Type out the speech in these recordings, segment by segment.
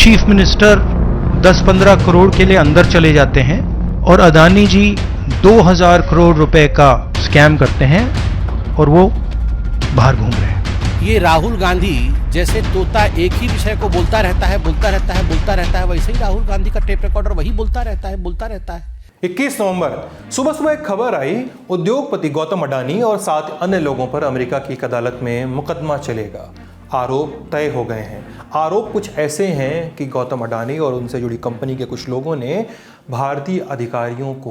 Chief minister 10-15 crore के लिए अंदर चले जाते हैं और अदानी जी 2000 करोड़ रुपए का स्कैम करते हैं और वो बाहर घूम रहे हैं। ये राहुल गांधी जैसे तोता एक ही विषय को बोलता रहता है, वैसे ही राहुल गांधी का टेप रिकॉर्डर वही बोलता रहता है। 21 नवंबर सुबह एक खबर आई, उद्योगपति गौतम अडानी और 7 अन्य लोगों पर अमेरिका की एक अदालत में मुकदमा चलेगा। आरोप तय हो गए हैं। आरोप कुछ ऐसे हैं कि गौतम अडानी और उनसे जुड़ी कंपनी के कुछ लोगों ने भारतीय अधिकारियों को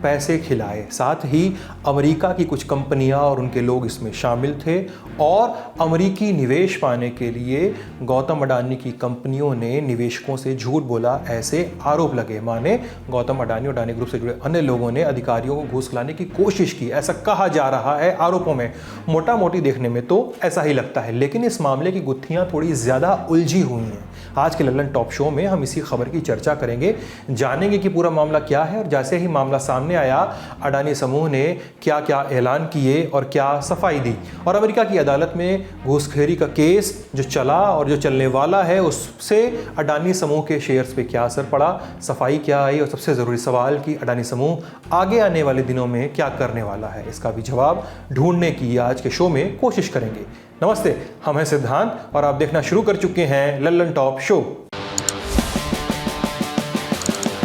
पैसे खिलाए, साथ ही अमेरिका की कुछ कंपनियां और उनके लोग इसमें शामिल थे और अमेरिकी निवेश पाने के लिए गौतम अडानी की कंपनियों ने निवेशकों से झूठ बोला, ऐसे आरोप लगे। माने गौतम अडानी और अडानी ग्रुप से जुड़े अन्य लोगों ने अधिकारियों को घूस खिलाने की कोशिश की, ऐसा कहा जा रहा है आरोपों में। मोटा मोटी देखने में तो ऐसा ही लगता है, लेकिन इस मामले की गुत्थियां थोड़ी ज्यादा उलझी हुई हैं। आज के लल्लन टॉप शो में हम इसी खबर की चर्चा करेंगे, जानेंगे कि पूरा मामला क्या है और जैसे ही मामला सामने आया अडानी समूह ने क्या क्या ऐलान किए और क्या सफाई दी, और अमेरिका की अदालत में घूसखोरी का केस जो चला और जो चलने वाला है उससे अडानी समूह के शेयर्स पे क्या असर पड़ा, सफाई क्या आई, और सबसे जरूरी सवाल कि अडानी समूह आगे आने वाले दिनों में क्या करने वाला है, इसका भी जवाब ढूंढने की आज के शो में कोशिश करेंगे। नमस्ते, हम हैं सिद्धांत और आप देखना शुरू कर चुके हैं Lallan top show.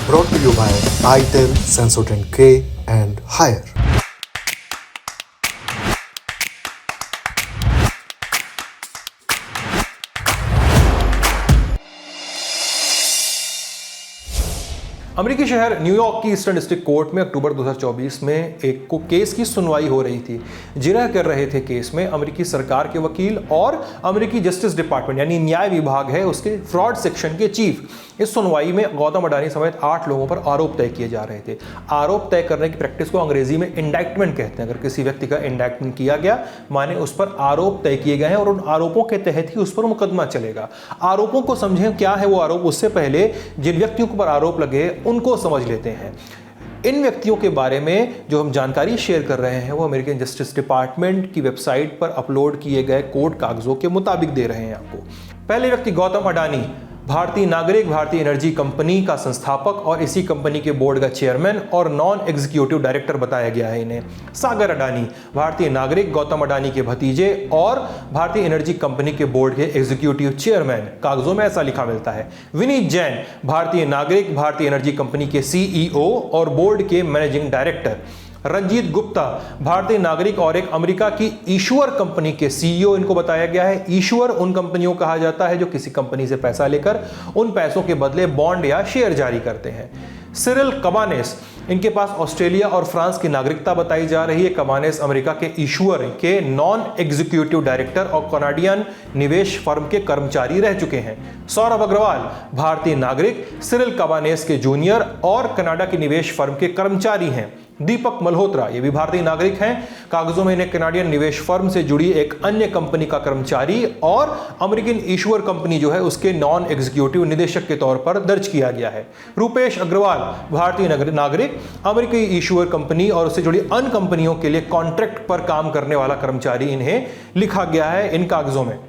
Brought to you by itel, Sensodyne K and Haier. अमेरिकी शहर न्यूयॉर्क की ईस्टर्न डिस्ट्रिक्ट कोर्ट में अक्टूबर 2024 में एक केस की सुनवाई हो रही थी। जिरह कर रहे थे केस में अमेरिकी सरकार के वकील और अमेरिकी जस्टिस डिपार्टमेंट यानी न्याय विभाग है उसके फ्रॉड सेक्शन के चीफ। इस सुनवाई में गौतम अडानी समेत 8 लोगों पर आरोप तय किए जा रहे थे। आरोप तय करने की प्रैक्टिस को अंग्रेजी में इंडाइक्टमेंट कहते हैं। अगर किसी व्यक्ति का इंडाइक्टमेंट किया गया माने उस पर आरोप तय किए गए हैं और उन आरोपों के तहत ही उस पर मुकदमा चलेगा। आरोपों को समझें क्या है वो आरोप, उससे पहले जिन व्यक्तियों पर आरोप लगे उनको समझ लेते हैं। इन व्यक्तियों के बारे में जो हम जानकारी शेयर कर रहे हैं वो अमेरिकन जस्टिस डिपार्टमेंट की वेबसाइट पर अपलोड किए गए कोर्ट कागजों के मुताबिक दे रहे हैं आपको। पहले व्यक्ति गौतम अडानी, भारतीय नागरिक, भारतीय एनर्जी कंपनी का संस्थापक और इसी कंपनी के बोर्ड का चेयरमैन और नॉन एग्जीक्यूटिव डायरेक्टर बताया गया है इन्हें। सागर अडानी, भारतीय नागरिक, गौतम अडानी के भतीजे और भारतीय एनर्जी कंपनी के बोर्ड के एग्जीक्यूटिव चेयरमैन, कागजों में ऐसा लिखा मिलता है। विनीत जैन, भारतीय नागरिक, भारतीय एनर्जी कंपनी के सीईओ और बोर्ड के मैनेजिंग डायरेक्टर। रंजीत गुप्ता, भारतीय नागरिक और एक अमेरिका की ईश्वर कंपनी के सीईओ इनको बताया गया है। ईश्वर उन कंपनियों कहा जाता है जो किसी कंपनी से पैसा लेकर उन पैसों के बदले बॉन्ड या शेयर जारी करते हैं। सिरिल कबानेस, इनके पास ऑस्ट्रेलिया और फ्रांस की नागरिकता बताई जा रही है। कबानेस अमेरिका के ईश्वर के नॉन एग्जीक्यूटिव डायरेक्टर और कनाडियन निवेश फर्म के कर्मचारी रह चुके हैं। सौरभ अग्रवाल, भारतीय नागरिक, सिरिल कबानेस के जूनियर और कनाडा की निवेश फर्म के कर्मचारी हैं। दीपक मल्होत्रा, ये भी भारतीय नागरिक हैं, कागजों में इन्हें कनाडियन निवेश फर्म से जुड़ी एक अन्य कंपनी का कर्मचारी और अमेरिकन ईश्वर कंपनी जो है उसके नॉन एग्जीक्यूटिव निदेशक के तौर पर दर्ज किया गया है। रूपेश अग्रवाल, भारतीय नागरिक, अमेरिकी ईश्वर कंपनी और उससे जुड़ी अन्य कंपनियों के लिए कॉन्ट्रैक्ट पर काम करने वाला कर्मचारी इन्हें लिखा गया है इन कागजों में।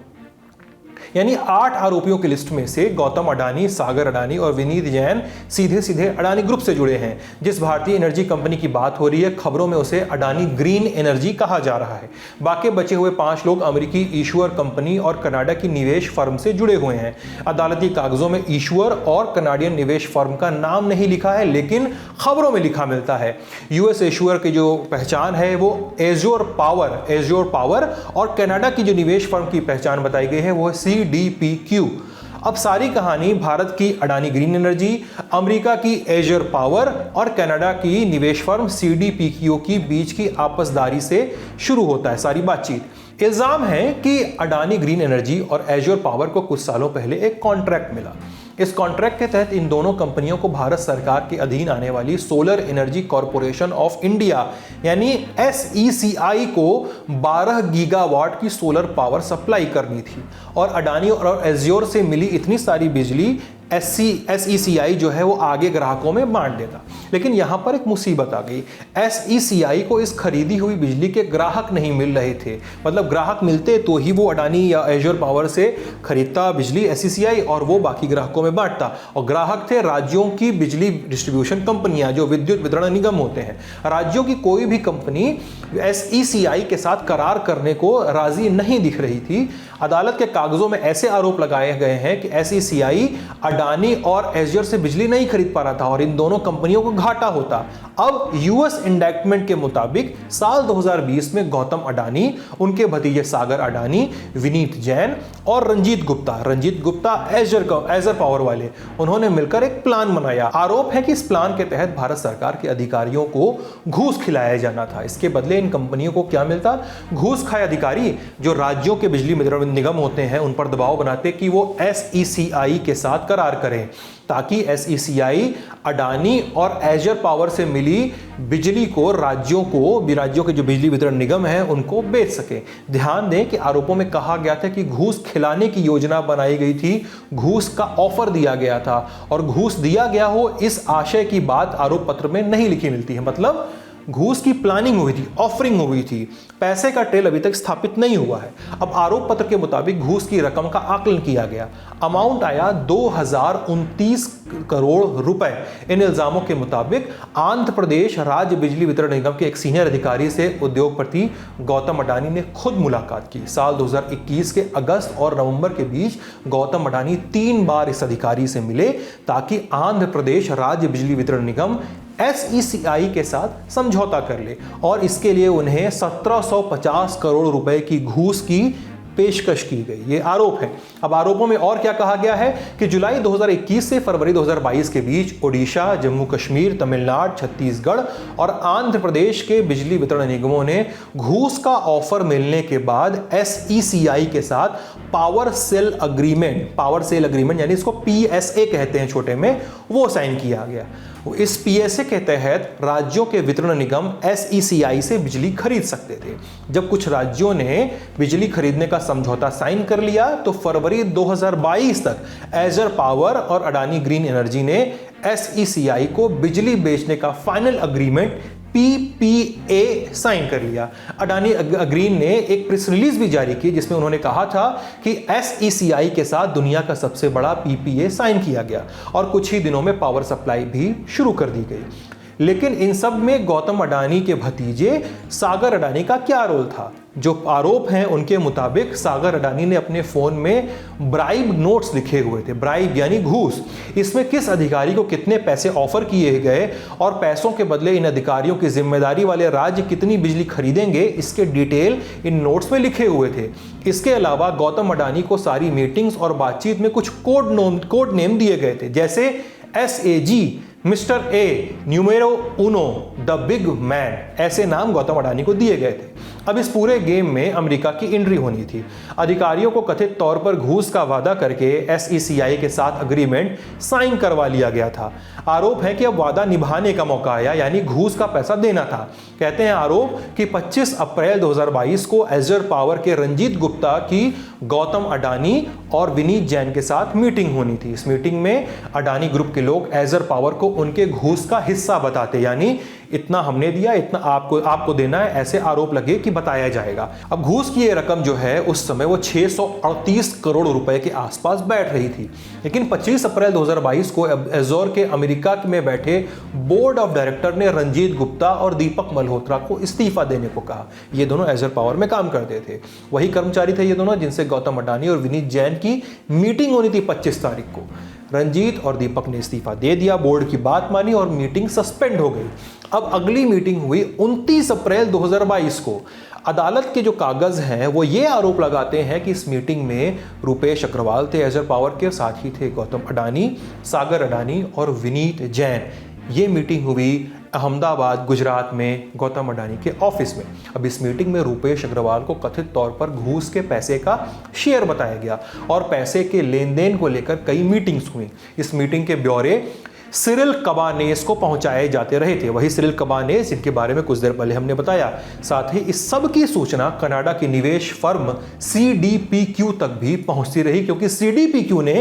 यानी 8 आरोपियों की लिस्ट में से गौतम अडानी, सागर अडानी और विनीत जैन सीधे सीधे अडानी ग्रुप से जुड़े हैं। जिस भारतीय एनर्जी कंपनी की बात हो रही है खबरों में उसे अडानी ग्रीन एनर्जी कहा जा रहा है। बाकी बचे हुए 5 लोग अमेरिकी ईश्वर कंपनी और कनाडा की निवेश फर्म से जुड़े हुए हैं। अदालती कागजों में ईश्वर और कनाडियन निवेश फर्म का नाम नहीं लिखा है, लेकिन खबरों में लिखा मिलता है। यूएस ईश्वर की जो पहचान है वो एज्योर पावर और कनाडा की जो निवेश फर्म की पहचान बताई गई है वो है CDPQ। अब सारी कहानी भारत की अडानी ग्रीन एनर्जी, अमेरिका की एज्योर पावर और कनाडा की निवेश फर्म CDPQ की बीच की आपसदारी से शुरू होता है सारी बातचीत। इल्जाम है कि अडानी ग्रीन एनर्जी और एज्योर पावर को कुछ सालों पहले एक कॉन्ट्रैक्ट मिला। इस कॉन्ट्रैक्ट के तहत इन दोनों कंपनियों को भारत सरकार के अधीन आने वाली solar energy corporation of India यानी SECI को 12 गीगावाट की सोलर पावर सप्लाई करनी थी और अडानी और एज्योर से मिली इतनी सारी बिजली SECI जो है वो आगे ग्राहकों में बांट देगा। लेकिन यहां पर एक मुसीबत आ गई। SECI को इस खरीदी हुई बिजली के ग्राहक नहीं मिल रहे थे। मतलब ग्राहक मिलते तो ही वो अडानी या एज्योर पावर से खरीदता बिजली SECI और वो बाकी ग्राहकों में बांटता। और ग्राहक थे राज्यों की बिजली डिस्ट्रीब्यूशन कंपनियां, जो विद्युत वितरण निगम होते हैं। राज्यों की कोई भी कंपनी SECI के साथ करार करने को राजी नहीं दिख रही थी। अदालत के कागजों में ऐसे आरोप लगाए गए हैं कि SECI अडानी और एज्योर से बिजली नहीं खरीद पा रहा था और इन दोनों कंपनियों को घाटा होता। अब यूएस इंडैक्टमेंट के मुताबिक साल 2020 में गौतम अडानी, उनके भतीजे सागर अडानी, विनीत जैन और रंजीत गुप्ता एज्योर पावर वाले, उन्होंने मिलकर एक प्लान बनाया। आरोप है कि इस प्लान के तहत भारत सरकार के अधिकारियों को घूस खिलाया जाना था। इसके बदले इन कंपनियों को क्या मिलता? घूस खाए अधिकारी जो राज्यों के बिजली वितरण निगम होते हैं उन पर दबाव बनाते कि वो SECI के साथ करार करें, ताकि SECI अडानी और एज्योर पावर से मिली बिजली को राज्यों के जो बिजली वितरण निगम है उनको बेच सके। ध्यान दें कि आरोपों में कहा गया था कि घूस खिलाने की योजना बनाई गई थी, घूस का ऑफर दिया गया था और घूस दिया गया हो इस आशय की बात आरोप पत्र में नहीं लिखी मिलती है। मतलब घूस की प्लानिंग हुई थी, ऑफरिंग हुई थी, पैसे का ट्रेल अभी तक स्थापित नहीं हुआ है। अब आरोप पत्र के मुताबिक घूस की रकम का आकलन किया गया, अमाउंट आया 2029 करोड़ रुपए। इन इल्जामों के मुताबिक आंध्र प्रदेश राज्य बिजली वितरण निगम के एक सीनियर अधिकारी से उद्योगपति गौतम अडानी ने खुद मुलाकात की। साल 2021 के अगस्त और नवंबर के बीच गौतम अडानी 3 बार इस अधिकारी से मिले ताकि आंध्र प्रदेश राज्य बिजली वितरण निगम SECI के साथ समझौता कर ले और इसके लिए उन्हें 1750 करोड़ रुपए की घूस की पेशकश की गई। ये आरोप है। अब आरोपों में और क्या कहा गया है कि जुलाई 2021 से फरवरी 2022 के बीच ओडिशा, जम्मू कश्मीर, तमिलनाडु, छत्तीसगढ़ और आंध्र प्रदेश के बिजली वितरण निगमों ने घूस का ऑफर मिलने के बाद SECI के साथ पावर सेल अग्रीमेंट यानी इसको PSA कहते हैं छोटे में, वो साइन किया गया। इस PSA के तहत राज्यों के वितरण निगम SECI से बिजली खरीद सकते थे। जब कुछ राज्यों ने बिजली खरीदने का समझौता साइन कर लिया तो फरवरी 2022 तक एज्योर पावर और अडानी ग्रीन एनर्जी ने SECI को बिजली बेचने का फाइनल अग्रीमेंट PPA साइन कर लिया। अडानी ग्रीन ने एक प्रेस रिलीज भी जारी की जिसमें उन्होंने कहा था कि SECI के साथ दुनिया का सबसे बड़ा PPA साइन किया गया और कुछ ही दिनों में पावर सप्लाई भी शुरू कर दी गई। लेकिन इन सब में गौतम अडानी के भतीजे सागर अडानी का क्या रोल था? जो आरोप हैं उनके मुताबिक सागर अडानी ने अपने फोन में ब्राइब नोट्स लिखे हुए थे। ब्राइब यानी घूस। इसमें किस अधिकारी को कितने पैसे ऑफर किए गए और पैसों के बदले इन अधिकारियों की जिम्मेदारी वाले राज्य कितनी बिजली खरीदेंगे, इसके डिटेल इन नोट्स में लिखे हुए थे। इसके अलावा गौतम अडानी को सारी मीटिंग्स और बातचीत में कुछ कोड नेम दिए गए थे, जैसे SAG, mister A, numero Uno, the big man, ऐसे नाम गौतम अडानी को दिए गए थे। अब इस पूरे गेम में अमेरिका की एंट्री होनी थी। अधिकारियों को कथित तौर पर घूस का वादा करके SECI के साथ अग्रीमेंट साइन करवा लिया गया था। आरोप है कि अब वादा निभाने का मौका आया, यानी घूस का पैसा देना था। कहते हैं आरोप कि 25 अप्रैल 2022 को एज्योर पावर के रंजीत गुप्ता की गौतम अडानी और विनीत जैन के साथ मीटिंग होनी थी। इस मीटिंग में अडानी ग्रुप के लोग एज्योर पावर को उनके घूस का हिस्सा बताते, यानी इतना हमने दिया, इतना आपको देना है, ऐसे आरोप लगे कि बताया जाएगा। अब घूस की ये रकम जो है उस समय वो 638 करोड़ रुपए के आसपास बैठ रही थी। लेकिन 25 अप्रैल 2022 को एज्योर के अमेरिका में बैठे बोर्ड ऑफ डायरेक्टर ने रंजीत गुप्ता और दीपक मल्होत्रा को इस्तीफा देने को कहा। ये दोनों एज्योर पावर में काम करते थे, वही कर्मचारी थे ये दोनों जिनसे गौतम अडानी और विनीत जैन की मीटिंग होनी थी 25 तारीख को। रंजीत और दीपक ने इस्तीफा दे दिया, बोर्ड की बात मानी और मीटिंग सस्पेंड हो गई। अब अगली मीटिंग हुई 29 अप्रैल 2022 को। अदालत के जो कागज हैं वो ये आरोप लगाते हैं कि इस मीटिंग में रुपेश अग्रवाल थे एज्योर पावर के, साथ ही थे गौतम अडानी, सागर अडानी और विनीत जैन। ये मीटिंग हुई अहमदाबाद, गुजरात में गौतम अडानी के ऑफिस में। अब इस मीटिंग में रुपेश अग्रवाल को कथित तौर पर घूस के पैसे का शेयर बताया गया और पैसे के लेन देन को लेकर कई मीटिंग्स हुई। इस मीटिंग के ब्यौरे सिरिल कबानेस को पहुंचाए जाते रहे थे। वही सिरिल कबानेस जिनके बारे में कुछ देर पहले हमने बताया। साथ ही इस सब की सूचना कनाडा की निवेश फर्म CDPQ तक भी पहुंचती रही, क्योंकि CDPQ ने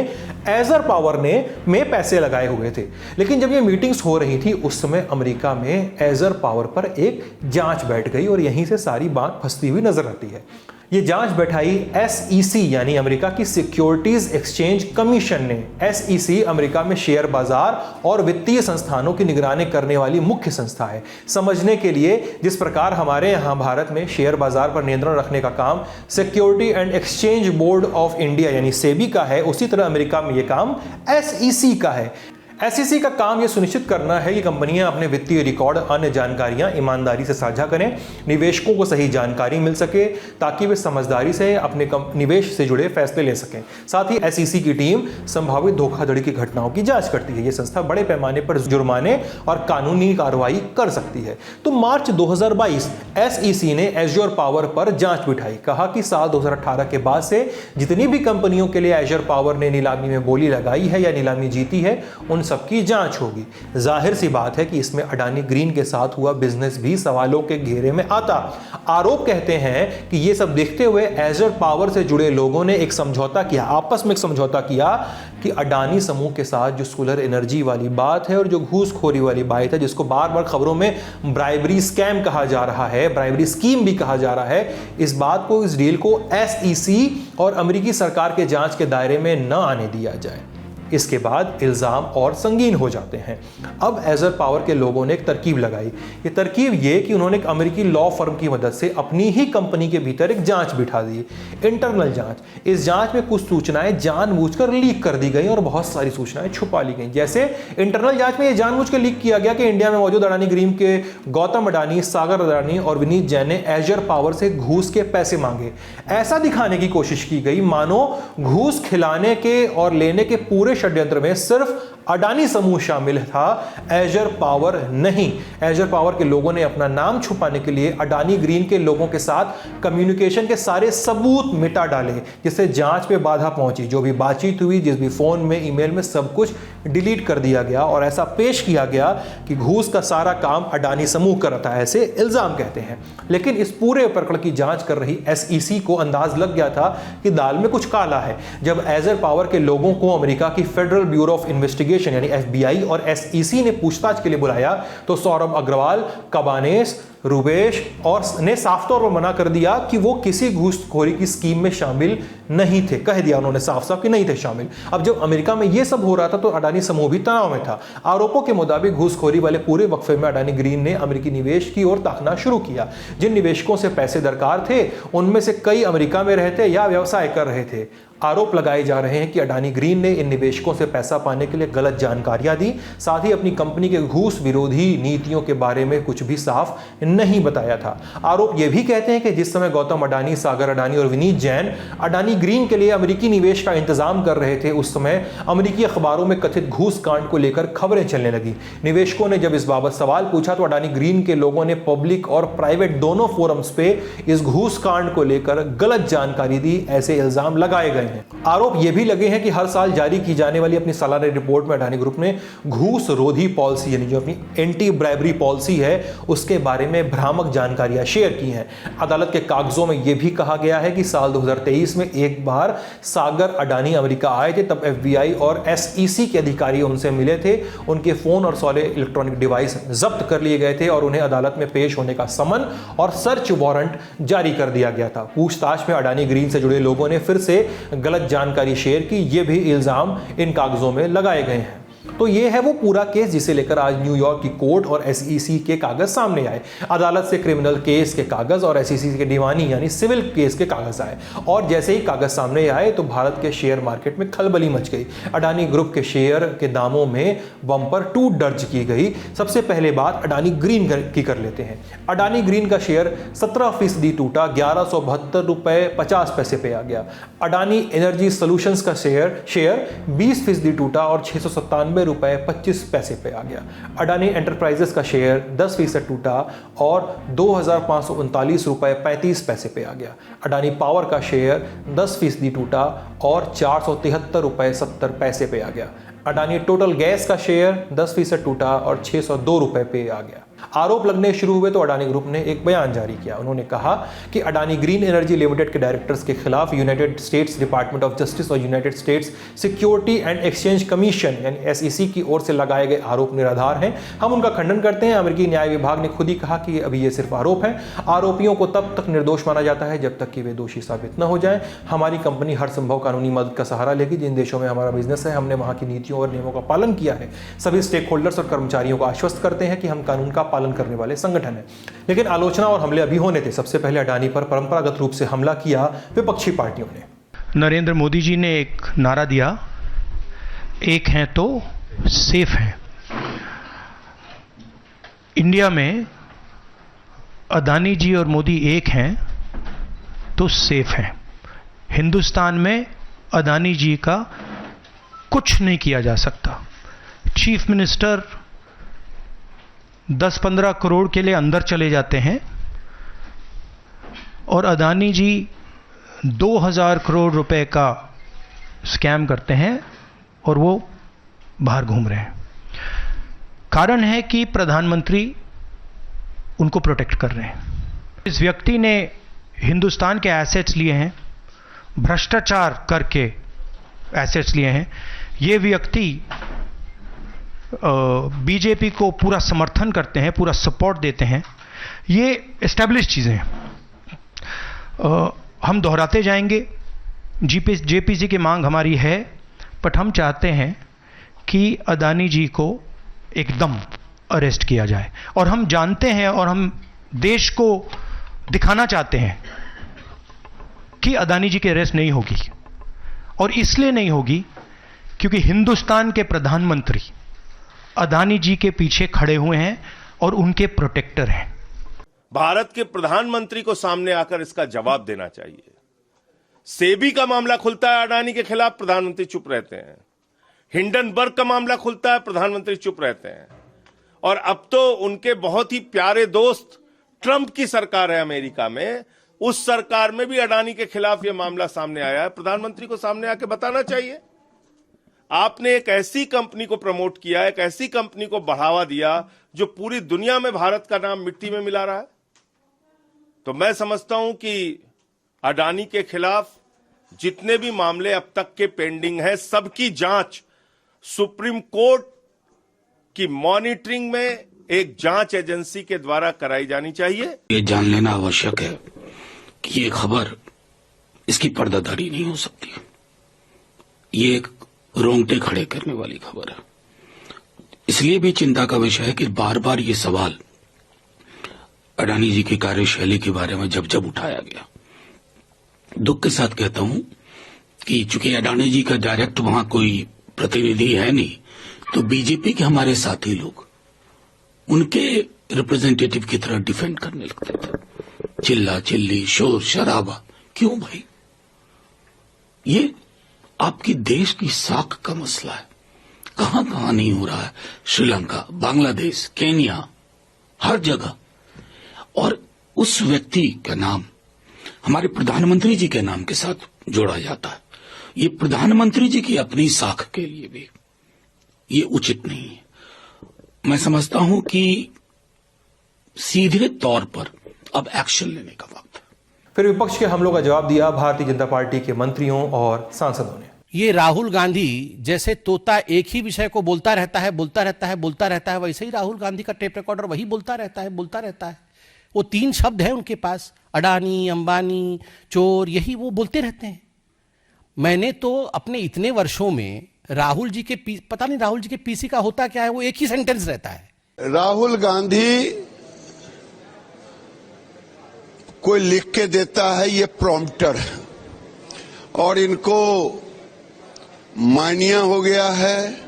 एजर पावर में पैसे लगाए हुए थे। लेकिन जब ये मीटिंग्स हो रही थी उस समय अमेरिका में एजर पावर पर एक जांच बैठ गई और यहीं से सारी बात फंसती हुई नजर आती है। ये जांच बैठाई SEC यानी अमेरिका की सिक्योरिटीज एक्सचेंज कमीशन ने। SEC अमेरिका में शेयर बाजार और वित्तीय संस्थानों की निगरानी करने वाली मुख्य संस्था है। समझने के लिए, जिस प्रकार हमारे यहाँ भारत में शेयर बाजार पर नियंत्रण रखने का काम security and exchange board of India यानी सेबी का है, उसी तरह अमेरिका में यह काम SEC का है। SEC का काम यह सुनिश्चित करना है कि कंपनियां अपने वित्तीय रिकॉर्ड, अन्य जानकारियां ईमानदारी से साझा करें, निवेशकों को सही जानकारी मिल सके ताकि वे समझदारी से अपने निवेश से जुड़े फैसले ले सकें। साथ ही SEC की टीम संभावित धोखाधड़ी की घटनाओं की जांच करती है। यह संस्था बड़े पैमाने पर जुर्माने और कानूनी कार्रवाई कर सकती है। तो मार्च 2022 SEC ने एजर पावर पर जांच बिठाई। कहा कि साल 2018 के बाद से जितनी भी कंपनियों के लिए एजर पावर ने नीलामी में बोली लगाई है या नीलामी जीती है, उन सबकी जांच होगी। जाहिर सी बात है कि इसमें अडानी ग्रीन के साथ हुआ बिजनेस भी सवालों के घेरे में आता। आरोप कहते हैं कि यह सब देखते हुए एजर पावर से जुड़े लोगों ने एक समझौता किया, आपस में एक समझौता किया कि अडानी समूह के साथ जो सोलर एनर्जी वाली बात है और जो घूसखोरी वाली बात है, जिसको बार बार खबरों में ब्राइबरी स्कैम कहा जा रहा है, ब्राइबरी स्कीम भी कहा जा रहा है, इस बात को, इस डील को SEC और अमेरिकी सरकार के जांच के दायरे में न आने दिया जाए। इसके बाद इल्जाम और संगीन हो जाते हैं। अब एजर पावर के लोगों ने एक तरकीब लगाई। ये तरकीब ये कि उन्होंने एक अमेरिकी लॉ फर्म की मदद से अपनी ही कंपनी के भीतर एक जांच बिठा दी, इंटरनल जांच। इस जांच में कुछ सूचनाएं जानबूझकर लीक कर दी गई और बहुत सारी सूचनाएं छुपा ली गई। जैसे इंटरनल जांच में यह जानबूझकर लीक किया गया कि इंडिया में मौजूद अडानी ग्रीन के गौतम अडानी, सागर अडानी और विनीत जैन ने एजर पावर से घूस के पैसे मांगे। ऐसा दिखाने की कोशिश की गई मानो घूस खिलाने के और लेने के पूरे षड्यंत्र में सिर्फ अडानी समूह शामिल था, एजर पावर नहीं। एजर पावर के लोगों ने अपना नाम छुपाने के लिए अडानी ग्रीन के लोगों के साथ कम्युनिकेशन के सारे सबूत मिटा डाले, जिससे जांच पे बाधा पहुंची। जो भी बातचीत हुई, जिस भी फोन में, ईमेल में, सब कुछ डिलीट कर दिया गया और ऐसा पेश किया गया कि घूस का सारा काम अडानी समूह कर रहा था, ऐसे इल्जाम कहते हैं। लेकिन इस पूरे प्रकरण की जांच कर रही SEC को अंदाज लग गया था कि दाल में कुछ काला है। जब एजर पावर के लोगों को अमेरिका की फेडरल ब्यूरो ऑफ इन्वेस्टिगेशन यानी FBI और SEC ने पूछताछ के लिए बुलाया तो सौरभ अग्रवाल, कबानेस, रुबेश और ने साफ तौर पर मना कर दिया कि वो किसी घूसखोरी की स्कीम में शामिल नहीं थे। कह दिया उन्होंने साफ साफ कि नहीं थे शामिल। अब जब अमेरिका में ये सब हो रहा था तो अडानी समूह भी तनाव में था। आरोपों के मुताबिक घूसखोरी वाले पूरे वक्फे में अडानी ग्रीन ने अमेरिकी निवेश की ओर ताकना शुरू किया। जिन निवेशकों से पैसे दरकार थे उनमें से कई अमेरिका में रहते या व्यवसाय कर रहे थे। आरोप लगाए जा रहे हैं कि अडानी ग्रीन ने इन निवेशकों से पैसा पाने के लिए गलत जानकारियां दी, साथ ही अपनी कंपनी के घूस विरोधी नीतियों के बारे में कुछ भी साफ नहीं बताया था। आरोप यह भी कहते हैं कि जिस समय गौतम अडानी, सागर अडानी और विनीत जैन अडानी ग्रीन के लिए अमेरिकी निवेश का इंतजाम कर रहे थे, उस समय अमेरिकी अखबारों में कथित घूस कांड को लेकर खबरें चलने लगी। निवेशकों ने जब इस बाबत सवाल पूछा तो अडानी ग्रीन के लोगों ने पब्लिक और प्राइवेट दोनों फोरम्स पे इस घूस कांड को लेकर गलत जानकारी दी, ऐसे इल्जाम लगाए गए हैं। आरोप यह भी लगे हैं कि हर साल जारी की जाने वाली अपनी सालाना रिपोर्ट में अडानी ग्रुप ने घूस रोधी पॉलिसी यानी जो अपनी एंटी ब्राइबरी पॉलिसी है उसके बारे में भ्रामक जानकारियां शेयर की हैं। अदालत के कागजों में यह भी कहा गया है कि साल 2023 में एक बार सागर अडानी अमेरिका आए थे, तब FBI और SEC के अधिकारी उनसे मिले थे। उनके फोन और सारे इलेक्ट्रॉनिक डिवाइस जब्त कर लिए गए थे और उन्हें अदालत में पेश होने का समन और सर्च वारंट जारी कर दिया गया था। पूछताछ में अडानी ग्रीन से जुड़े लोगों ने फिर से गलत जानकारी शेयर की, ये भी इल्जाम इन कागजों में लगाए गए हैं। तो ये है वो पूरा केस जिसे लेकर आज न्यूयॉर्क की कोर्ट और SEC के कागज सामने आए। अदालत से क्रिमिनल केस के कागज और SEC के दीवानी यानी सिविल केस के कागज आए और जैसे ही कागज सामने आए तो भारत के शेयर मार्केट में खलबली मच गई। अडानी ग्रुप के शेयर के दामों में बम्पर टूट दर्ज की गई। सबसे पहले बात अडानी ग्रीन की कर लेते हैं। अडानी ग्रीन का शेयर 17% टूटा, 1172 रुपए 50 पैसे पे आ गया। अडानी एनर्जी सोल्यूशंस का शेयर 20% टूटा और 697 ₹90.25 पे आ गया। अडानी एंटरप्राइजेस का शेयर 10% टूटा और ₹2,539.35 पे आ गया। अडानी पावर का शेयर 10% टूटा और ₹473.70 पे आ गया। अडानी टोटल गैस का शेयर 10% टूटा और ₹602 पे आ गया। आरोप लगने शुरू हुए तो अडानी ग्रुप ने एक बयान जारी किया। उन्होंने कहा कि अडानी ग्रीन एनर्जी लिमिटेड के डायरेक्टर्स के खिलाफ United States Department of Justice और United States Security and Exchange Commission यानी SEC की ओर से लगाए गए आरोप निराधार हैं। हम उनका खंडन करते हैं। अमेरिकी न्याय विभाग ने खुद ही कहा कि अभी ये सिर्फ आरोप हैं। आरोपियों को तब तक निर्दोष माना जाता है जब तक कि वे दोषी साबित न हो जाएं। हमारी कंपनी हर संभव कानूनी मदद का सहारा लेगी। जिन देशों में हमारा बिजनेस है, हमने वहां की नीतियों और नियमों का पालन किया है। सभी स्टेक होल्डर्स और कर्मचारियों को आश्वस्त करते हैं कि हम कानून का पालन करने वाले संगठन है। लेकिन आलोचना और हमले अभी होने थे। सबसे पहले अडानी पर परंपरागत रूप से हमला किया विपक्षी पार्टियों ने। नरेंद्र मोदी जी ने एक नारा दिया, एक हैं तो सेफ हैं। इंडिया में अडानी जी और मोदी एक हैं तो सेफ हैं। हिंदुस्तान में अडानी जी का कुछ नहीं किया जा सकता। चीफ मिनिस्टर 10-15 करोड़ के लिए अंदर चले जाते हैं और अडानी जी 2000 करोड़ रुपए का स्कैम करते हैं और वो बाहर घूम रहे हैं। कारण है कि प्रधानमंत्री उनको प्रोटेक्ट कर रहे हैं। इस व्यक्ति ने हिंदुस्तान के एसेट्स लिए हैं, भ्रष्टाचार करके एसेट्स लिए हैं। ये व्यक्ति बीजेपी को पूरा समर्थन करते हैं, पूरा सपोर्ट देते हैं। ये एस्टैब्लिश चीज़ें हैं। हम दोहराते जाएंगे। जेपीसी की मांग हमारी है, बट हम चाहते हैं कि अडानी जी को एकदम अरेस्ट किया जाए। और हम जानते हैं और हम देश को दिखाना चाहते हैं कि अडानी जी की अरेस्ट नहीं होगी। और इसलिए नहीं होगी क्योंकि हिंदुस्तान के प्रधानमंत्री अडानी जी के पीछे खड़े हुए हैं और उनके प्रोटेक्टर हैं। भारत के प्रधानमंत्री को सामने आकर इसका जवाब देना चाहिए। सेबी का मामला खुलता है अडानी के खिलाफ, प्रधानमंत्री चुप रहते हैं। हिंडनबर्ग का मामला खुलता है, प्रधानमंत्री चुप रहते हैं। और अब तो उनके बहुत ही प्यारे दोस्त ट्रंप की सरकार है अमेरिका में, उस सरकार में भी अडानी के खिलाफ यह मामला सामने आया है। प्रधानमंत्री को सामने आके बताना चाहिए। आपने एक ऐसी कंपनी को प्रमोट किया, एक ऐसी कंपनी को बढ़ावा दिया जो पूरी दुनिया में भारत का नाम मिट्टी में मिला रहा है। तो मैं समझता हूं कि अडानी के खिलाफ जितने भी मामले अब तक के पेंडिंग हैं, सबकी जांच सुप्रीम कोर्ट की मॉनिटरिंग में एक जांच एजेंसी के द्वारा कराई जानी चाहिए। ये जान लेना आवश्यक है कि ये खबर, इसकी पर्दादारी नहीं हो सकती। ये एक रोंगटे खड़े करने वाली खबर है। इसलिए भी चिंता का विषय है कि बार बार ये सवाल अडानी जी की कार्यशैली के बारे में जब जब उठाया गया। दुख के साथ कहता हूं कि चूंकि अडानी जी का डायरेक्ट वहां कोई प्रतिनिधि है नहीं, तो बीजेपी के हमारे साथी लोग उनके रिप्रेजेंटेटिव की तरह डिफेंड करने लगते थे। चिल्ला चिल्ली, शोर शराबा, क्यों भाई? ये आपकी देश की साख का मसला है। कहां कहां नहीं हो रहा है? श्रीलंका, बांग्लादेश, केन्या, हर जगह। और उस व्यक्ति का नाम हमारे प्रधानमंत्री जी के नाम के साथ जोड़ा जाता है। ये प्रधानमंत्री जी की अपनी साख के लिए भी ये उचित नहीं है। मैं समझता हूं कि सीधे तौर पर अब एक्शन लेने का वक्त है। फिर विपक्ष के हमलों का जवाब दिया भारतीय जनता पार्टी के मंत्रियों और सांसदों ने। ये राहुल गांधी जैसे तोता एक ही विषय को बोलता रहता है, वैसे ही राहुल गांधी का टेप रिकॉर्डर वही बोलता रहता है। वो 3 शब्द हैं उनके पास, अडानी, अंबानी, चोर, यही वो बोलते रहते हैं। मैंने तो अपने इतने वर्षों में राहुल जी के पता नहीं राहुल जी के पीसी का होता क्या है, वो एक ही सेंटेंस रहता है। राहुल गांधी कोई लिख के देता है, ये प्रॉम्प्टर है, और इनको मानिया हो गया है।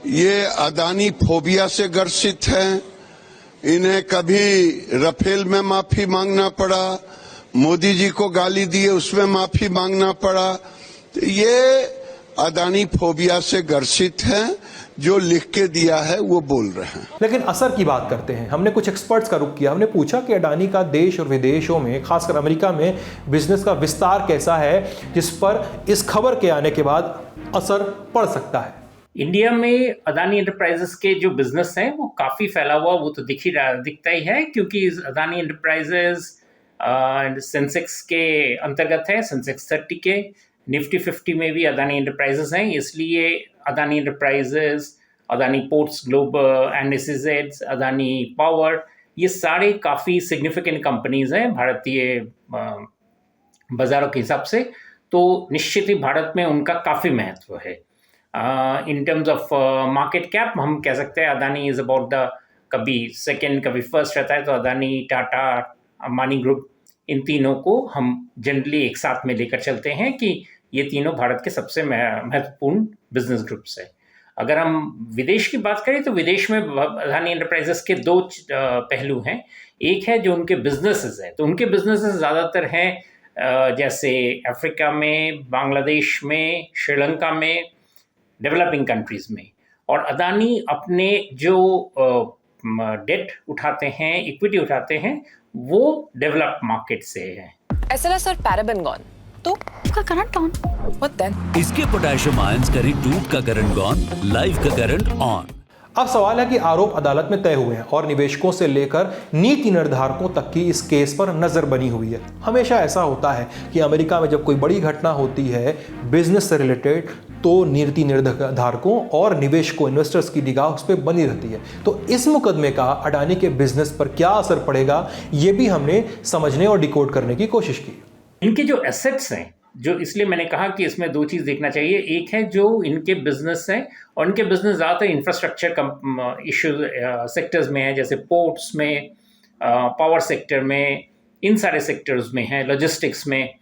ये अडानी फोबिया से ग्रसित हैं। इन्हें कभी राफेल में माफी मांगना पड़ा, मोदी जी को गाली दिए उसमें माफी मांगना पड़ा। तो ये अदानी फोबिया से ग्रसित हैं। जो लिख के दिया है वो बोल रहे हैं। लेकिन असर की बात करते हैं। हमने कुछ एक्सपर्ट्स का रुख किया। हमने पूछा कि अडानी का देश और विदेशों में, खासकर अमेरिका में बिजनेस का विस्तार कैसा है, जिस पर इस खबर के आने के बाद असर पड़ सकता है। इंडिया में अदानी एंटरप्राइजेस के जो बिजनेस हैं वो काफ़ी फैला हुआ, वो तो दिखता ही है, क्योंकि अदानी एंटरप्राइजेस सेंसेक्स के अंतर्गत है, सेंसेक्स 30 के, निफ्टी 50 में भी अदानी एंटरप्राइजेस हैं। इसलिए Adani enterprises, Adani ports global and SEZ, Adani power, ये सारे काफ़ी सिग्निफिकेंट कंपनीज हैं भारतीय बाज़ारों के हिसाब से। तो निश्चित ही भारत में उनका काफ़ी महत्व है। In terms of market cap हम कह सकते हैं अदानी इज़ अबाउट द, कभी सेकेंड कभी फर्स्ट रहता है, तो अदानी, टाटा, अंबानी ग्रुप, इन तीनों को हम जनरली एक साथ में लेकर चलते हैं कि ये तीनों भारत के सबसे महत्वपूर्ण बिजनेस ग्रुप्स है। अगर हम विदेश की बात करें तो विदेश में अदानी एंटरप्राइजेस के दो पहलू हैं। एक है जो उनके बिजनेसेस हैं, तो उनके बिजनेसेस ज़्यादातर हैं जैसे अफ्रीका में, बांग्लादेश में, श्रीलंका में, डेवलपिंग कंट्रीज़ में। और अदानी अपने जो डेट उठाते हैं, इक्विटी उठाते हैं, वो डेवलप्ड मार्केट से है। SLS और पैराबेन गॉन, तो उसका करंट ऑन। What then? इसके पोटेशियम आयंस करी टूट का करंट गॉन, लाइव का करंट ऑन। अब सवाल है कि आरोप अदालत में तय हुए हैं और निवेशकों से लेकर नीति निर्धारकों तक की इस केस पर नजर बनी हुई है। हमेशा ऐसा होता है कि अमेरिका में जब कोई बड़ी घटना होती है बिजनेस से रिलेटेड, तो नीति निर्धारकों और निवेशकों, इन्वेस्टर्स की निगाह उस पर बनी रहती है। तो इस मुकदमे का अडानी के बिजनेस पर क्या असर पड़ेगा, ये भी हमने समझने और डिकोड करने की कोशिश की। इनके जो एसेट्स हैं, जो इसलिए मैंने कहा कि इसमें दो चीज़ देखना चाहिए। एक है जो इनके बिजनेस हैं, और इनके बिजनेस ज़्यादातर इंफ्रास्ट्रक्चर इशू सेक्टर्स में है, जैसे पोर्ट्स में, पावर सेक्टर में, इन सारे सेक्टर्स में है, लॉजिस्टिक्स में।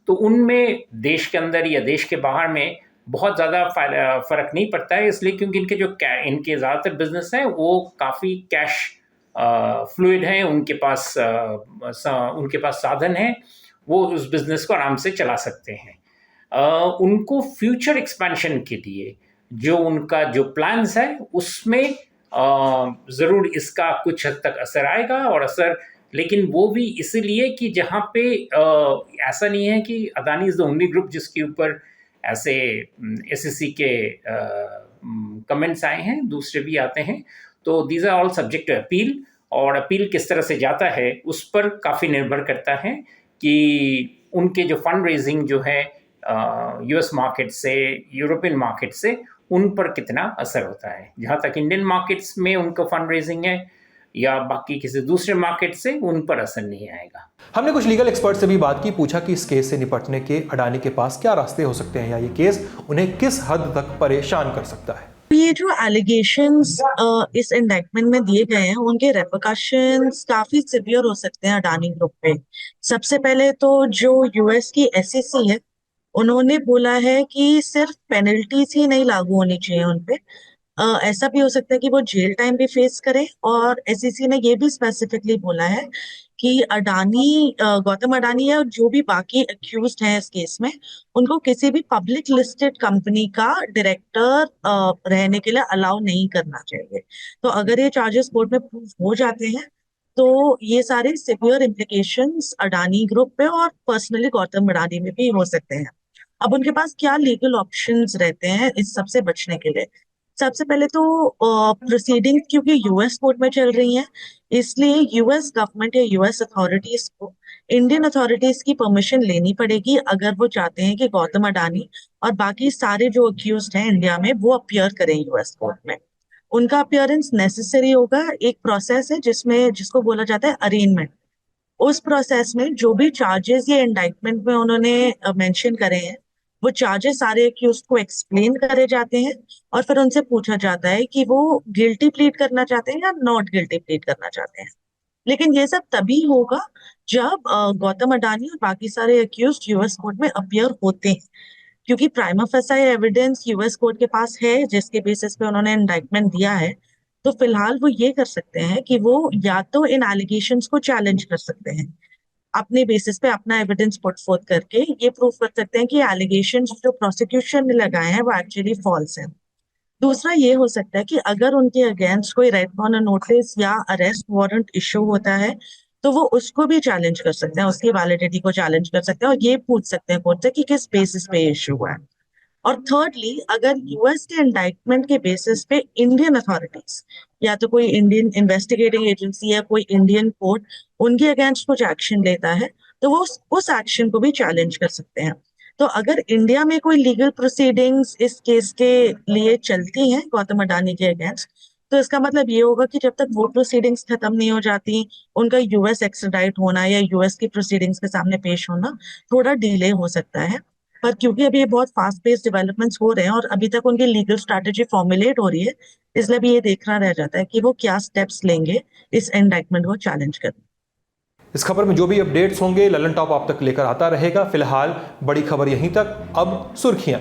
तो उनमें देश के अंदर या देश के बाहर में बहुत ज़्यादा फ़र्क नहीं पड़ता है, इसलिए क्योंकि इनके ज़्यादातर बिजनेस हैं वो काफ़ी कैश फ्लूइड हैं, उनके पास साधन हैं, वो उस बिज़नेस को आराम से चला सकते हैं। उनको फ्यूचर एक्सपेंशन के लिए जो उनका जो प्लान्स है उसमें ज़रूर इसका कुछ हद तक असर आएगा, और असर, लेकिन वो भी इसीलिए कि जहाँ पे ऐसा नहीं है कि Adani is the only group जिसके ऊपर ऐसे SEC के कमेंट्स आए हैं, दूसरे भी आते हैं। तो these are all subject to appeal, और अपील किस तरह से जाता है उस पर काफ़ी निर्भर करता है कि उनके जो फंड रेजिंग जो है US मार्केट से, यूरोपियन मार्केट से, उन पर कितना असर होता है। जहाँ तक इंडियन मार्केट्स में उनका फंड रेजिंग है या बाकी किसी दूसरे मार्केट से, उन पर असर नहीं आएगा। हमने कुछ लीगल एक्सपर्ट से भी बात की, पूछा कि इस केस से निपटने के अडानी के पास क्या रास्ते हो सकते हैं, या ये केस उन्हें किस हद तक परेशान कर सकता है। ये जो एलिगेशंस इस इंडाइटमेंट में दिए गए हैं, उनके रेपरकशंस काफी सिवियर हो सकते हैं अडानी ग्रुप पे। सबसे पहले तो जो US की SEC है, उन्होंने बोला है कि सिर्फ पेनल्टीज ही नहीं लागू होनी चाहिए उनपे, ऐसा भी हो सकता है कि वो जेल टाइम भी फेस करें। और SEC ने ये भी स्पेसिफिकली बोला है कि अडानी, गौतम अडानी या जो भी बाकी अक्यूज्ड हैं इस केस में, उनको किसी भी पब्लिक लिस्टेड कंपनी का डायरेक्टर रहने के लिए अलाउ नहीं करना चाहिए। तो अगर ये चार्जेस कोर्ट में प्रूव हो जाते हैं तो ये सारे सिवियर इम्प्लीकेशंस अडानी ग्रुप पे और पर्सनली गौतम अडानी में भी हो सकते हैं। अब उनके पास क्या लीगल ऑप्शंस रहते हैं इस सब से बचने के लिए? सबसे पहले तो प्रोसीडिंग क्योंकि US कोर्ट में चल रही हैं, इसलिए US गवर्नमेंट या US अथॉरिटीज को इंडियन अथॉरिटीज की परमिशन लेनी पड़ेगी अगर वो चाहते हैं कि गौतम अडानी और बाकी सारे जो अक्यूज्ड हैं इंडिया में वो अपीयर करें US कोर्ट में। उनका अपीयरेंस नेसेसरी होगा। एक प्रोसेस है जिसको बोला जाता है अरेनमेंट। उस प्रोसेस में जो भी चार्जेस या इंडाइटमेंट में उन्होंने मेंशन करे हैं, वो चार्जेस सारे अक्यूज्ड को एक्सप्लेन करे जाते हैं, और फिर उनसे पूछा जाता है कि वो गिल्टी प्लीड करना चाहते हैं या नॉट गिल्टी प्लीड करना चाहते हैं। लेकिन ये सब तभी होगा जब गौतम अडानी और बाकी सारे अक्यूज्ड US कोर्ट में अपीयर होते हैं, क्योंकि प्राइमा फेसा एविडेंस US कोर्ट के पास है जिसके बेसिस पे उन्होंने इंडाइटमेंट दिया है। तो फिलहाल वो ये कर सकते हैं कि वो या तो इन एलिगेशंस को चैलेंज कर सकते हैं अपने बेसिस पे अपना एविडेंस पुट फोर्थ करके ये प्रूव कर सकते हैं कि एलिगेशन जो प्रोसिक्यूशन ने लगाए हैं वो एक्चुअली फॉल्स हैं। दूसरा ये हो सकता है कि अगर उनके अगेंस्ट कोई रेड कॉर्नर नोटिस या अरेस्ट वारंट इशू होता है तो वो उसको भी चैलेंज कर सकते हैं, उसकी वैलिडिटी को चैलेंज कर सकते हैं और ये पूछ सकते हैं कोर्ट से कि किस बेसिस पे इशू हुआ है। और थर्डली, अगर यूएस के इंडाइटमेंट के बेसिस पे इंडियन अथॉरिटीज या तो कोई इंडियन इन्वेस्टिगेटिंग एजेंसी या कोई इंडियन कोर्ट उनके अगेंस्ट कुछ एक्शन लेता है तो वो उस एक्शन को भी चैलेंज कर सकते हैं। तो अगर इंडिया में कोई लीगल प्रोसीडिंग्स इस केस के लिए चलती हैं गौतम अडानी के अगेंस्ट, तो इसका मतलब ये होगा कि जब तक वो प्रोसीडिंग्स खत्म नहीं हो जाती, उनका यूएस एक्स्ट्राडाइट होना या यूएस की प्रोसीडिंग्स के सामने पेश होना थोड़ा डिले हो सकता है। पर क्योंकि अभी बहुत फास्ट पेस डेवलपमेंट्स हो रहे हैं और अभी तक उनकी लीगल स्ट्रैटेजी फॉर्मुलेट हो रही है, इसलिए भी ये देखना रह जाता है कि वो क्या स्टेप्स लेंगे इस इंडाइटमेंट को चैलेंज करने। इस खबर में जो भी अपडेट्स होंगे ललन टॉप आप तक लेकर आता रहेगा। फिलहाल बड़ी खबर यहीं तक, अब सुर्खियां।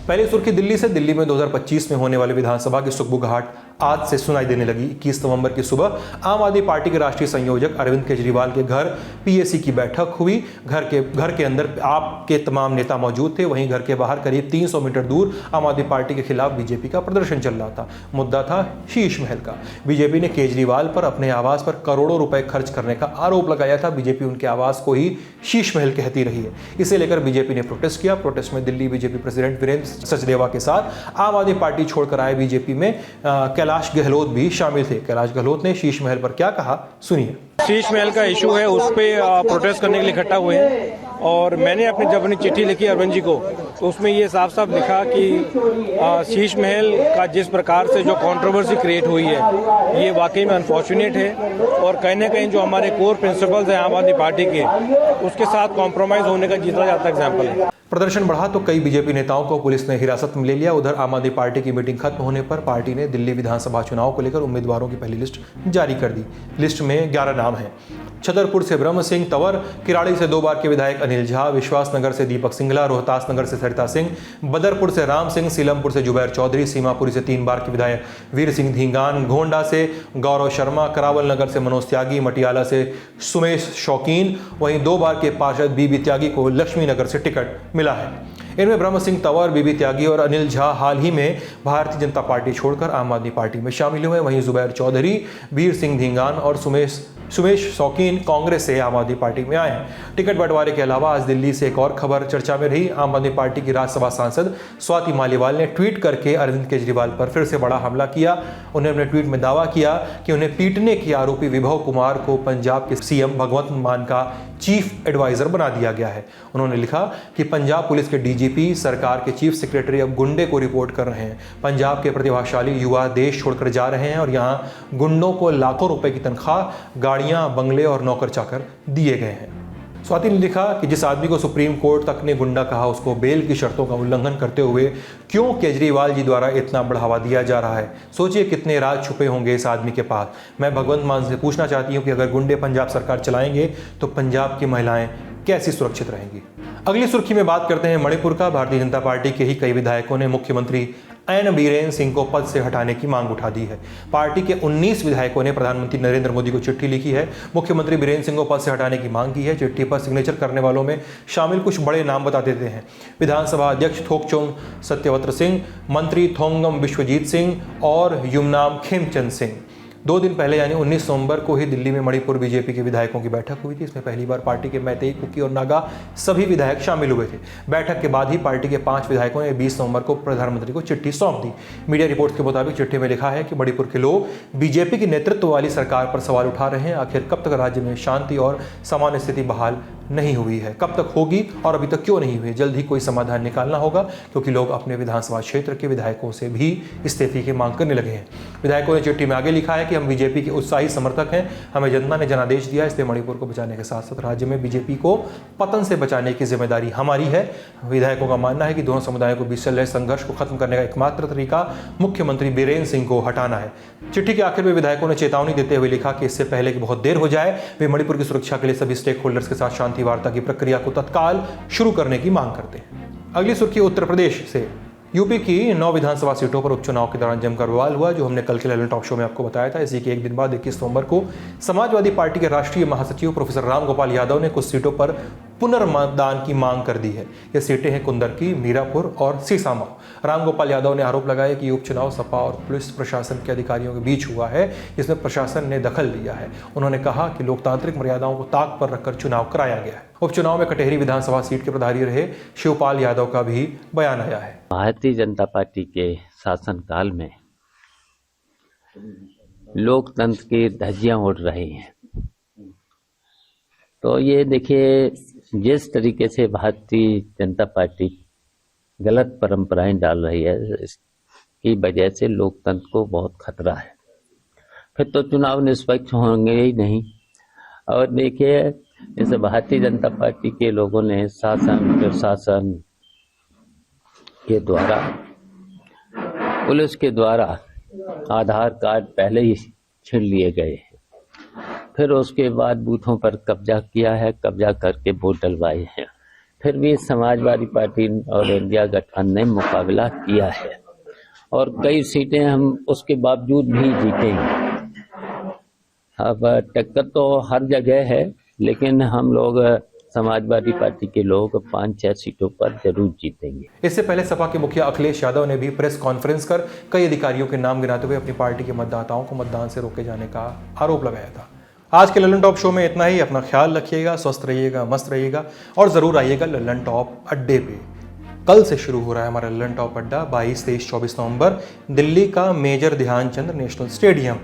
पहली सुर्खी दिल्ली से। दिल्ली में 2025 में होने वाले विधानसभा की सुगबुगाहट आज से सुनाई देने लगी। 21 नवंबर की सुबह आम आदमी पार्टी के राष्ट्रीय संयोजक अरविंद केजरीवाल के घर पीएसी की बैठक हुई। घर के अंदर आप के तमाम नेता मौजूद थे। वहीं घर के बाहर करीब 300 मीटर दूर आम आदमी पार्टी के खिलाफ बीजेपी का प्रदर्शन चल रहा था। मुद्दा था शीश महल का। बीजेपी ने केजरीवाल पर अपने आवास पर करोड़ों रुपए खर्च करने का आरोप लगाया था। बीजेपी उनके आवास को ही शीश महल कहती रही है। इसे लेकर बीजेपी ने प्रोटेस्ट किया। प्रोटेस्ट में दिल्ली बीजेपी प्रेसिडेंट वीरेंद्र सचदेवा के साथ आम आदमी पार्टी छोड़कर आए बीजेपी में कैलाश गहलोत भी शामिल थे। कैलाश गहलोत ने शीश महल पर क्या कहा, सुनिए। शीश महल का इशू है, उस पर प्रोटेस्ट करने के लिए इकट्ठा हुए हैं और मैंने जब अपनी चिट्ठी लिखी अरविंद जी को तो उसमें ये साफ साफ लिखा कि शीश महल का जिस प्रकार से जो कंट्रोवर्सी क्रिएट हुई है ये वाकई में अनफॉर्चुनेट है और कहीं ना कहीं जो हमारे कोर प्रिंसिपल्स हैं आम आदमी पार्टी के उसके साथ कॉम्प्रोमाइज होने का जीता जाता एग्जाम्पल है। प्रदर्शन बढ़ा तो कई बीजेपी नेताओं को पुलिस ने हिरासत में ले लिया। उधर आम आदमी पार्टी की मीटिंग खत्म होने पर पार्टी ने दिल्ली विधानसभा चुनाव को लेकर उम्मीदवारों की पहली लिस्ट जारी कर दी। लिस्ट में 11 नाम हैं। छतरपुर से ब्रह्म सिंह तंवर, किराड़ी से 2 बार के विधायक अनिल झा, विश्वासनगर से दीपक सिंगला, रोहतास नगर से सरिता सिंह, बदरपुर से राम सिंह, सीलमपुर से जुबैर चौधरी, सीमापुरी से 3 बार के विधायक वीर सिंह धींगान, गोंडा से गौरव शर्मा, करावल नगर से मनोज त्यागी, मटियाला से सुमेश शौकीन, वहीं 2 बार के पार्षद बीबी त्यागी को लक्ष्मी नगर से टिकट मिला है। इनमें ब्रह्म सिंह तंवर, बीबी त्यागी और अनिल झा हाल ही में भारतीय जनता पार्टी छोड़कर आम आदमी पार्टी में शामिल हुए। वहीं जुबैर चौधरी, वीर सिंह धींगान और सुमेश शौकीन कांग्रेस से आम आदमी पार्टी में आए हैं। टिकट बंटवारे के अलावा आज दिल्ली से एक और खबर चर्चा में रही। आम आदमी पार्टी की राज्यसभा सांसद स्वाति मालीवाल ने ट्वीट करके अरविंद केजरीवाल पर फिर से बड़ा हमला किया। उन्होंने अपने ट्वीट में दावा किया कि उन्हें पीटने के आरोपी विभव कुमार को पंजाब के सीएम भगवंत मान का चीफ एडवाइजर बना दिया गया है। उन्होंने लिखा कि पंजाब पुलिस के डीजीपी, सरकार के चीफ सेक्रेटरी अब गुंडे को रिपोर्ट कर रहे हैं। पंजाब के प्रतिभाशाली युवा देश छोड़कर जा रहे हैं और यहाँ गुंडों को लाखों रुपए की तनख्वाह, गाड़ियां, बंगले और नौकर चाकर दिए गए हैं। स्वाति ने लिखा कि जिस आदमी को सुप्रीम कोर्ट तक ने गुंडा कहा उसको बेल की शर्तों का उल्लंघन करते हुए क्यों केजरीवाल जी द्वारा इतना बढ़ावा दिया जा रहा है। सोचिए कितने राज छुपे होंगे इस आदमी के पास। मैं भगवंत मान से पूछना चाहती हूं कि अगर गुंडे पंजाब सरकार चलाएंगे तो पंजाब की महिलाएं कैसी सुरक्षित रहेंगी। अगली सुर्खी में बात करते हैं मणिपुर का। भारतीय जनता पार्टी के ही कई विधायकों ने मुख्यमंत्री एन बीरेन सिंह को पद से हटाने की मांग उठा दी है। पार्टी के 19 विधायकों ने प्रधानमंत्री नरेंद्र मोदी को चिट्ठी लिखी है। मुख्यमंत्री बीरेन सिंह को पद से हटाने की मांग की है। चिट्ठी पर सिग्नेचर करने वालों में शामिल कुछ बड़े नाम बता देते हैं। विधानसभा अध्यक्ष थोकचोम सत्यवत्र सिंह, मंत्री थोंगम विश्वजीत सिंह और युमनाम खेमचंद सिंह। 2 दिन पहले यानी 19 नवंबर को ही दिल्ली में मणिपुर बीजेपी के विधायकों की बैठक हुई थी। इसमें पहली बार पार्टी के मैतेई, कुकी और नागा सभी विधायक शामिल हुए थे। बैठक के बाद ही पार्टी के 5 विधायकों ने 20 नवंबर को प्रधानमंत्री को चिट्ठी सौंप दी। मीडिया रिपोर्ट के मुताबिक चिट्ठी में लिखा है कि मणिपुर के लोग बीजेपी की नेतृत्व वाली सरकार पर सवाल उठा रहे हैं। आखिर कब तक राज्य में शांति और सामान्य स्थिति बहाल नहीं हुई है, कब तक होगी और अभी तक क्यों नहीं हुई। जल्द ही कोई समाधान निकालना होगा क्योंकि लोग अपने विधानसभा क्षेत्र के विधायकों से भी इस्तीफे की मांग करने लगे हैं। विधायकों ने चिट्ठी में आगे लिखा है कि हम बीजेपी के उत्साही समर्थक हैं। हमें जनता ने जनादेश दिया, इसलिए मणिपुर को बचाने के साथ साथ राज्य में बीजेपी को पतन से बचाने की जिम्मेदारी हमारी है। विधायकों का मानना है कि दोनों समुदायों को बीच चल रहे संघर्ष को खत्म करने का एकमात्र तरीका मुख्यमंत्री बीरेन सिंह को हटाना है। चिट्ठी के आखिर में विधायकों ने चेतावनी देते हुए लिखा कि इससे पहले कि बहुत देर हो जाए वे मणिपुर की सुरक्षा के लिए सभी स्टेक होल्डर्स के साथ शांति शांति वार्ता की प्रक्रिया को तत्काल शुरू करने की मांग करते हैं। अगली सुर्खी उत्तर प्रदेश से। यूपी की 9 विधानसभा सीटों पर उपचुनाव के दौरान जमकर बवाल हुआ, जो हमने कल के ललन टॉक शो में आपको बताया था। इसी के एक दिन बाद 21 नवंबर को समाजवादी पार्टी के राष्ट्रीय महासचिव प्रोफेसर रामगोपाल यादव ने कुछ सीटों पर पुनर्मतदान की मांग कर दी है। ये सीटें हैं कुंदरकी, मीरापुर और सीसामाऊ। रामगोपाल यादव ने आरोप लगाया कि उपचुनाव सपा और पुलिस प्रशासन के अधिकारियों के बीच हुआ है, जिसमें प्रशासन ने दखल लिया है। उन्होंने कहा कि लोकतांत्रिक मर्यादाओं को ताक पर रखकर चुनाव कराया गया है। उपचुनाव में कटेहरी विधानसभा सीट के प्रभारी रहे शिवपाल यादव का भी बयान आया है। भारतीय जनता पार्टी के शासनकाल में लोकतंत्र की धज्जियां उड़ रही हैं। तो ये देखिए, जिस तरीके से भारतीय जनता पार्टी गलत परंपराएं डाल रही है, इसकी वजह से लोकतंत्र को बहुत खतरा है। फिर तो चुनाव निष्पक्ष होंगे ही नहीं। और देखिए, जैसे भारतीय जनता पार्टी के लोगों ने शासन प्रशासन के द्वारा, पुलिस के द्वारा आधार कार्ड पहले ही छीन लिए गए हैं, फिर उसके बाद बूथों पर कब्जा किया है, कब्जा करके वोट डलवाए हैं। फिर भी समाजवादी पार्टी और इंडिया गठबंधन ने मुकाबला किया है और कई सीटें हम उसके बावजूद भी जीतेंगे। अब टक्कर तो हर जगह है, लेकिन हम लोग समाजवादी पार्टी के लोग 5-6 सीटों पर जरूर जीतेंगे। इससे पहले सपा के मुखिया अखिलेश यादव ने भी प्रेस कॉन्फ्रेंस कर कई अधिकारियों के नाम गिनाते हुए अपनी पार्टी के मतदाताओं को मतदान से रोके जाने का आरोप लगाया था। आज के ललन टॉप शो में इतना ही। अपना ख्याल रखिएगा, स्वस्थ रहिएगा, मस्त रहिएगा और जरूर आइएगा ललन टॉप अड्डे पे। कल से शुरू हो रहा है हमारा ललन टॉप अड्डा 22, 23, 24 नवंबर दिल्ली का मेजर ध्यानचंद नेशनल स्टेडियम।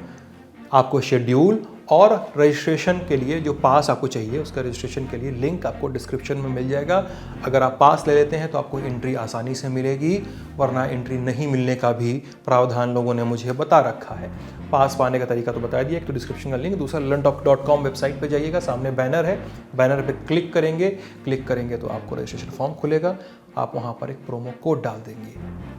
आपको शेड्यूल और रजिस्ट्रेशन के लिए जो पास आपको चाहिए, उसका रजिस्ट्रेशन के लिए लिंक आपको डिस्क्रिप्शन में मिल जाएगा। अगर आप पास ले लेते हैं तो आपको एंट्री आसानी से मिलेगी, वरना एंट्री नहीं मिलने का भी प्रावधान लोगों ने मुझे बता रखा है। पास पाने का तरीका तो बता दिया, एक तो डिस्क्रिप्शन का लिंक, दूसरा lullentalk.com वेबसाइट पे जाइएगा, सामने बैनर है, बैनर पे क्लिक करेंगे तो आपको रजिस्ट्रेशन फॉर्म खुलेगा। आप वहाँ पर एक प्रोमो कोड डाल देंगे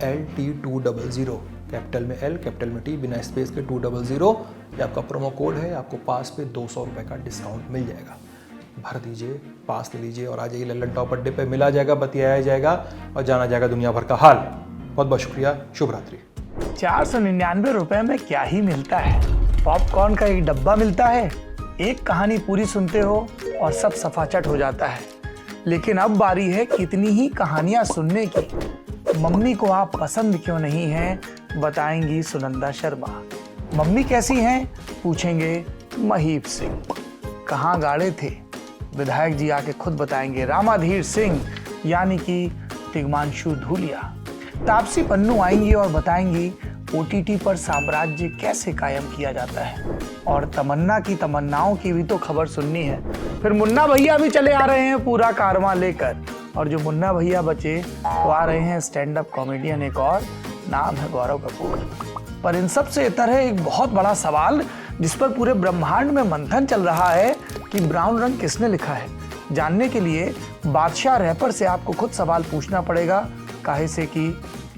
LT200, कैपिटल में L, कैपिटल में T, बिना स्पेस के 200। ये आपका प्रोमो कोड है। आपको पास पे 200 रुपये का डिस्काउंट मिल जाएगा। भर दीजिए, पास ले लीजिए और आ जाइए ललन टॉप अड्डे पे। मिला जाएगा, बतियाया जाएगा और जाना जाएगा दुनिया भर का हाल। बहुत बहुत शुक्रिया, शुभ रात्रि। 499 रुपए में क्या ही मिलता है? पॉपकॉर्न का एक डब्बा मिलता है, एक कहानी पूरी सुनते हो और सब सफाचट हो जाता है। लेकिन अब बारी है कितनी ही कहानियां सुनने की। मम्मी को आप पसंद क्यों नहीं हैं, बताएंगी सुनंदा शर्मा। मम्मी कैसी हैं, पूछेंगे महीप सिंह। कहाँ गाड़े थे, विधायक जी आके खुद बताएंगे रामाधीर सिंह यानी कि तिग्मांशु धूलिया। तापसी पन्नू आएंगी और बताएंगी OTT पर साम्राज्य कैसे कायम किया जाता है। और तमन्ना की तमन्नाओं की भी तो खबर सुननी है। फिर मुन्ना भैया भी चले आ रहे हैं पूरा कारवां लेकर, और जो मुन्ना भैया बचे तो आ रहे हैं स्टैंड अप कॉमेडियन, एक और नाम है गौरव कपूर। पर इन सब से इतर है एक बहुत बड़ा सवाल जिस पर पूरे ब्रह्मांड में मंथन चल रहा है कि ब्राउन रंग किसने लिखा है। जानने के लिए बादशाह रैपर से आपको खुद सवाल पूछना पड़ेगा, काहे से कि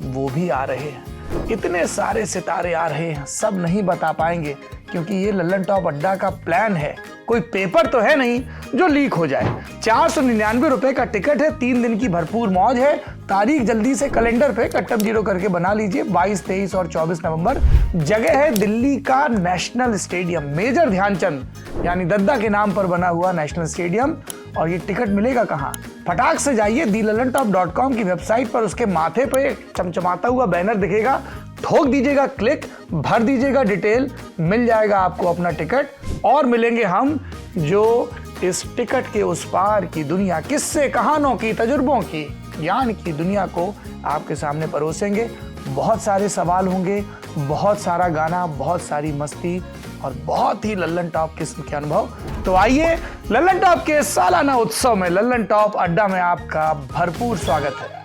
वो भी आ रहे हैं। इतने सारे सितारे आ रहे हैं, सब नहीं बता पाएंगे क्योंकि ये ललन टॉप अड्डा का प्लान है। कोई पेपर तो है नहीं जो लीक हो जाए। 499 रुपए का टिकट है, 3 दिन की भरपूर मौज है। तारीख जल्दी से कैलेंडर पे कट्टम जीरो करके बना लीजिए। 22, 23 और 24 नवंबर। जगह है दिल्ली का नेशनल स्टेडियम, मेजर ध्यानचंद यानी दद्दा के नाम पर बना हुआ नेशनल स्टेडियम। और ये टिकट मिलेगा कहाँ? फटाक से जाइए thelullentop.com की वेबसाइट पर, उसके माथे पे चमचमाता हुआ बैनर दिखेगा, ठोक दीजिएगा क्लिक, भर दीजिएगा डिटेल, मिल जाएगा आपको अपना टिकट। और मिलेंगे हम जो इस टिकट के उस पार की दुनिया, किस्से कहानों की, तजुर्बों की, ज्ञान की दुनिया को आपके सामने परोसेंगे। बहुत सारे सवाल होंगे, बहुत सारा गाना, बहुत सारी मस्ती और बहुत ही लल्लन टॉप किस्म के अनुभव। तो आइए लल्लन टॉप के सालाना उत्सव में लल्लन टॉप अड्डा में आपका भरपूर स्वागत है।